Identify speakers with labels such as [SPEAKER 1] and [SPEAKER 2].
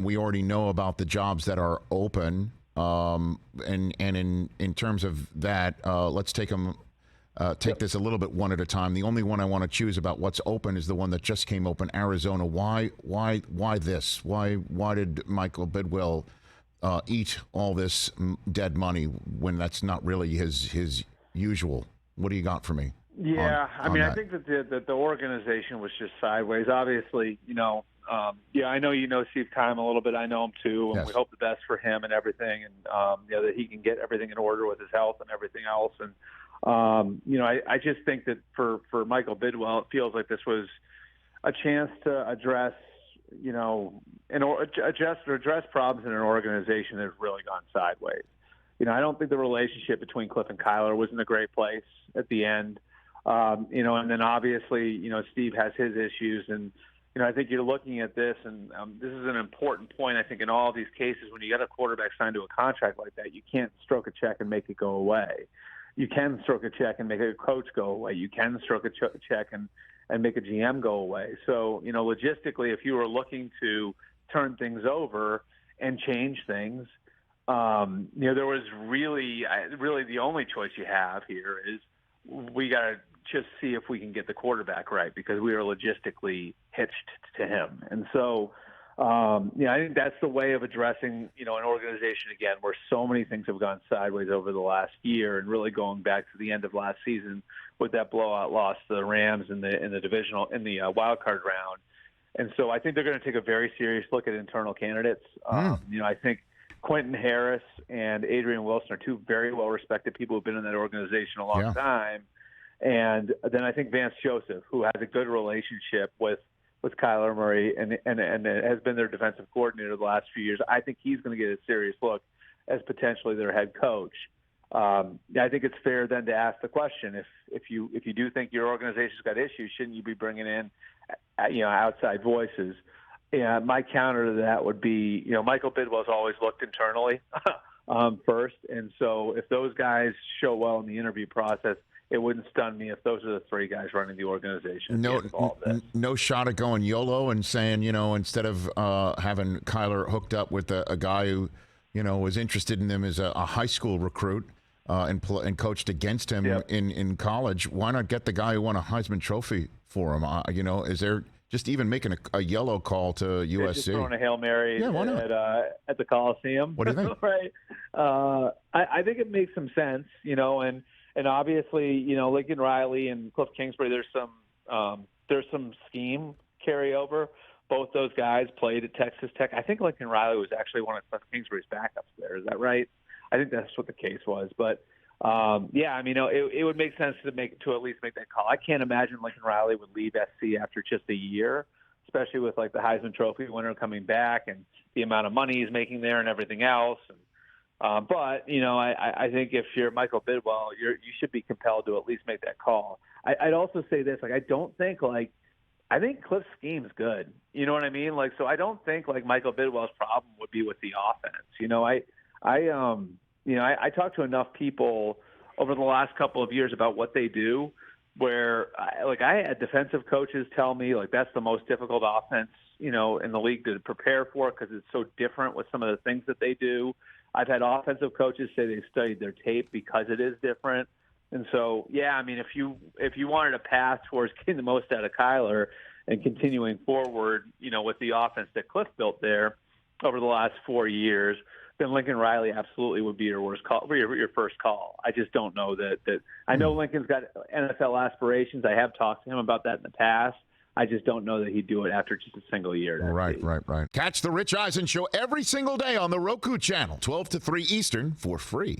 [SPEAKER 1] we already know about the jobs that are open. And in terms of that, let's take this a little bit one at a time. The only one I want to choose about what's open is the one that just came open, Arizona. Why this? Why did Michael Bidwell eat all this dead money when that's not really his usual? What do you got for me?
[SPEAKER 2] Yeah,
[SPEAKER 1] on that?
[SPEAKER 2] I think that the organization was just sideways. Obviously, I know Steve Keim a little bit. I know him too, and
[SPEAKER 1] Yes.
[SPEAKER 2] we hope the best for him and everything, and that he can get everything in order with his health and everything else. And I just think that for Michael Bidwell, it feels like this was a chance to address address problems in an organization that has really gone sideways. I don't think the relationship between Kliff and Kyler was in a great place at the end. And then obviously, Steve has his issues, and I think you're looking at this, and this is an important point. I think in all of these cases, when you get a quarterback signed to a contract like that, you can't stroke a check and make it go away. You can stroke a check and make a coach go away. You can stroke a check and make a GM go away. So, logistically, if you were looking to turn things over and change things, there was really the only choice you have here is we got to just see if we can get the quarterback right, because we are logistically hitched to him. And so, I think that's the way of addressing, an organization, again, where so many things have gone sideways over the last year, and really going back to the end of last season with that blowout loss to the Rams in the wild card round. And so I think they're going to take a very serious look at internal candidates. I think Quentin Harris and Adrian Wilson are two very well-respected people who've been in that organization a long time. And then I think Vance Joseph, who has a good relationship with Kyler Murray and has been their defensive coordinator the last few years, I think he's going to get a serious look as potentially their head coach. I think it's fair then to ask the question, if you do think your organization's got issues, shouldn't you be bringing in outside voices? Yeah, my counter to that would be, Michael Bidwell's always looked internally first, and so if those guys show well in the interview process, it wouldn't stun me if those are the three guys running the organization.
[SPEAKER 1] No shot at going YOLO and saying, instead of having Kyler hooked up with a guy who, was interested in them as a high school recruit and coached against him in college, why not get the guy who won a Heisman Trophy for him? Is there just even making a yellow call to USC?
[SPEAKER 2] Just throwing a Hail Mary at the Coliseum.
[SPEAKER 1] What do you think?
[SPEAKER 2] Right. I think it makes some sense, and obviously, Lincoln Riley and Kliff Kingsbury, there's some scheme carryover. Both those guys played at Texas Tech. I think Lincoln Riley was actually one of Kliff Kingsbury's backups there. Is that right? I think that's what the case was. But, it would make sense to at least make that call. I can't imagine Lincoln Riley would leave SC after just a year, especially with the Heisman Trophy winner coming back and the amount of money he's making there and everything else. But I think if you're Michael Bidwell, you should be compelled to at least make that call. I'd also say this: I don't think I think Kliff's scheme's good. You know what I mean? So I don't think Michael Bidwell's problem would be with the offense. I talked to enough people over the last couple of years about what they do, where I had defensive coaches tell me that's the most difficult offense in the league to prepare for, because it's so different with some of the things that they do. I've had offensive coaches say they've studied their tape because it is different. And so, if you wanted a path towards getting the most out of Kyler and continuing forward, with the offense that Kliff built there over the last 4 years, then Lincoln Riley absolutely would be your worst call, your first call. I just don't know that. I know Lincoln's got NFL aspirations. I have talked to him about that in the past. I just don't know that he'd do it after just a single year.
[SPEAKER 1] Right. Catch the Rich Eisen Show every single day on the Roku channel, 12 to 3 Eastern, for free.